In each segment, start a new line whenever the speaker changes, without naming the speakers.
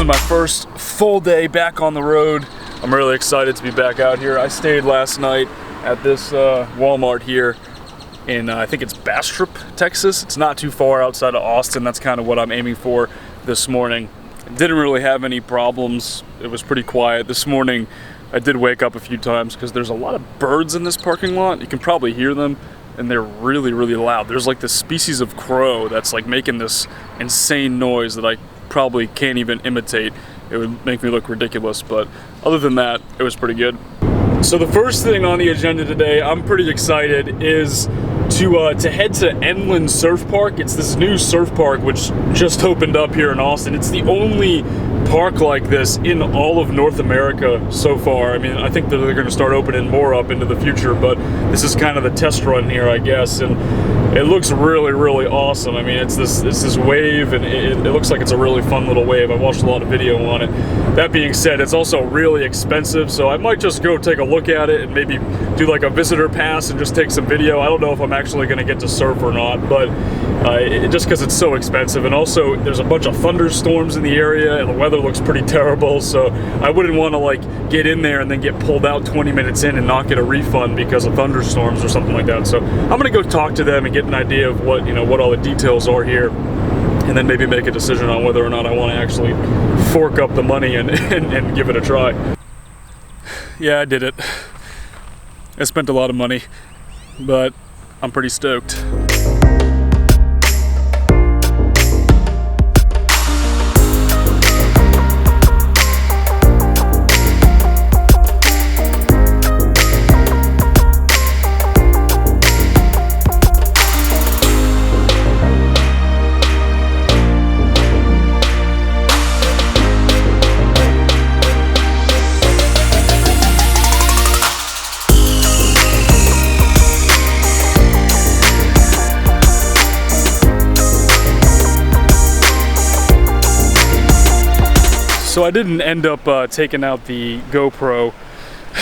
my first full day back on the road. I'm really excited to be back out here. I stayed last night at this Walmart here in, I think it's Bastrop, Texas. It's not too far outside of Austin. That's kind of what I'm aiming for this morning. Didn't really have any problems. It was pretty quiet. This morning, I did wake up a few times because there's a lot of birds in this parking lot. You can probably hear them, and they're really, really loud. There's like this species of crow that's like making this insane noise that I probably can't even imitate. It would make me look ridiculous, but other than that, it was pretty good. So the first thing on the agenda today, I'm pretty excited, is to head to NLand Surf Park. It's this new surf park which just opened up here in Austin. It's the only park like this in all of North America so far. I mean, I think that they're going to start opening more up into the future, but this is kind of the test run here, I guess, and it looks really, really awesome. I mean, it's this wave, and it looks like it's a really fun little wave. I watched a lot of video on it. That being said, it's also really expensive, so I might just go take a look at it and maybe do like a visitor pass and just take some video. I don't know if I'm actually going to get to surf or not, but just because it's so expensive, and also there's a bunch of thunderstorms in the area, and the weather looks pretty terrible, so I wouldn't want to like get in there and then get pulled out 20 minutes in and not get a refund because of thunderstorms or something like that. So I'm going to go talk to them and get an idea of what, what all the details are here, and then maybe make a decision on whether or not I want to actually fork up the money and give it a try. Yeah, I did it. I spent a lot of money, but I'm pretty stoked. So I didn't end up taking out the GoPro.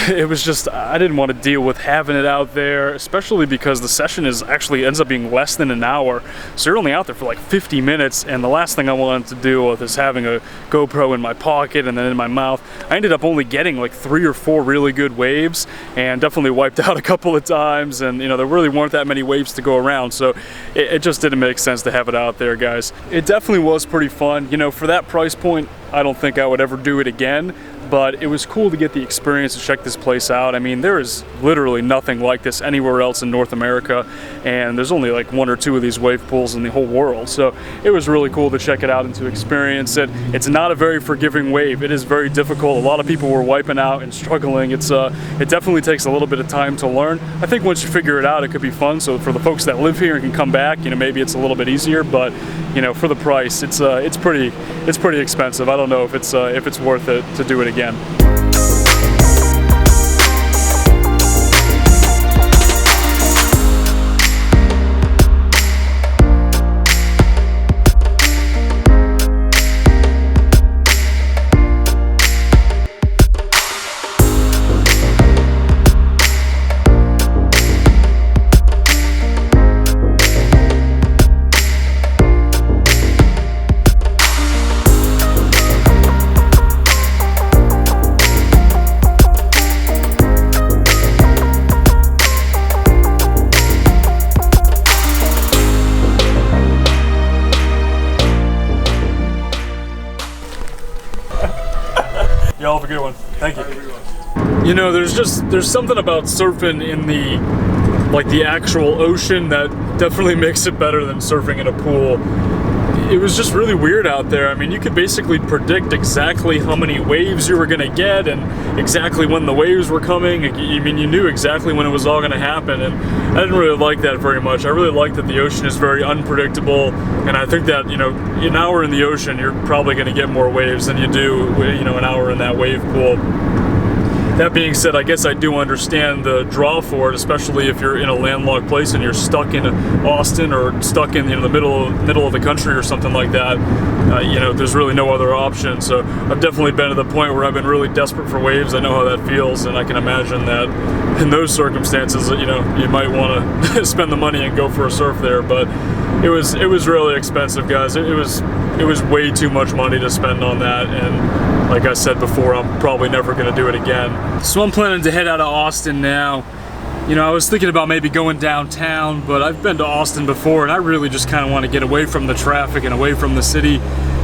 It was just, I didn't want to deal with having it out there, especially because the session ends up being less than an hour. So you're only out there for like 50 minutes, and the last thing I wanted to do was having a GoPro in my pocket and then in my mouth. I ended up only getting like 3 or 4 really good waves, and definitely wiped out a couple of times, and there really weren't that many waves to go around, so it just didn't make sense to have it out there, guys. It definitely was pretty fun. For that price point, I don't think I would ever do it again, but it was cool to get the experience to check this place out. I mean, there is literally nothing like this anywhere else in North America, and there's only like 1 or 2 of these wave pools in the whole world, so it was really cool to check it out and to experience it. It's not a very forgiving wave. It is very difficult. A lot of people were wiping out and struggling. It definitely takes a little bit of time to learn. I think once you figure it out, it could be fun. So for the folks that live here and can come back, maybe it's a little bit easier, but for the price, it's pretty expensive. I don't know if it's worth it to do it again. Y'all have a good one. Thank you. There's something about surfing in the actual ocean that definitely makes it better than surfing in a pool. It was just really weird out there. I mean, you could basically predict exactly how many waves you were gonna get and exactly when the waves were coming. I mean, you knew exactly when it was all gonna happen, and I didn't really like that very much. I really like that the ocean is very unpredictable, and I think that, an hour in the ocean, you're probably gonna get more waves than you do, an hour in that wave pool. That being said, I guess I do understand the draw for it, especially if you're in a landlocked place and you're stuck in Austin or stuck in the middle of the country or something like that. There's really no other option. So I've definitely been to the point where I've been really desperate for waves. I know how that feels, and I can imagine that in those circumstances, you might want to spend the money and go for a surf there. But it was really expensive, guys. It was it was way too much money to spend on that, and like I said before, I'm probably never gonna do it again. So I'm planning to head out of Austin now. You know, I was thinking about maybe going downtown, but I've been to Austin before, and I really just kind of want to get away from the traffic and away from the city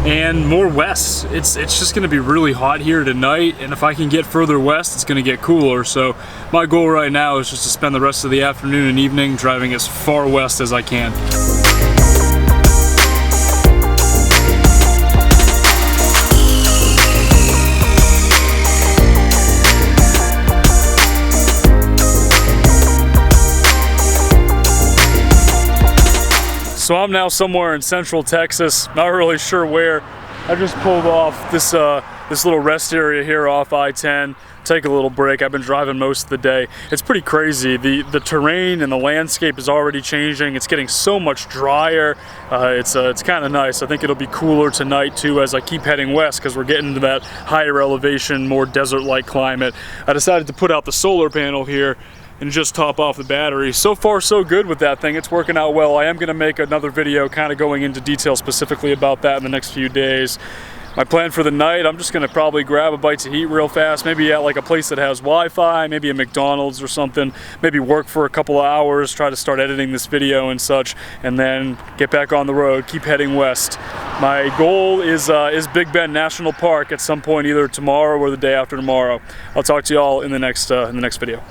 and more west. It's just going to be really hot here tonight, and if I can get further west, it's going to get cooler. So my goal right now is just to spend the rest of the afternoon and evening driving as far west as I can. So I'm now somewhere in central Texas, not really sure where. I just pulled off this this little rest area here off I-10, take a little break. I've been driving most of the day. It's pretty crazy. The terrain and the landscape is already changing. It's getting so much drier. It's kind of nice. I think it'll be cooler tonight too as I keep heading west, because we're getting into that higher elevation, more desert-like climate. I decided to put out the solar panel here and just top off the battery. So far so good with that thing. It's working out well. I am gonna make another video kind of going into detail specifically about that in the next few days. My plan for the night, I'm just gonna probably grab a bite to eat real fast, maybe at like a place that has Wi-Fi, maybe a McDonald's or something, maybe work for a couple of hours, try to start editing this video and such, and then get back on the road, keep heading west. My goal is Big Bend National Park at some point, either tomorrow or the day after tomorrow. I'll talk to you all in the next video.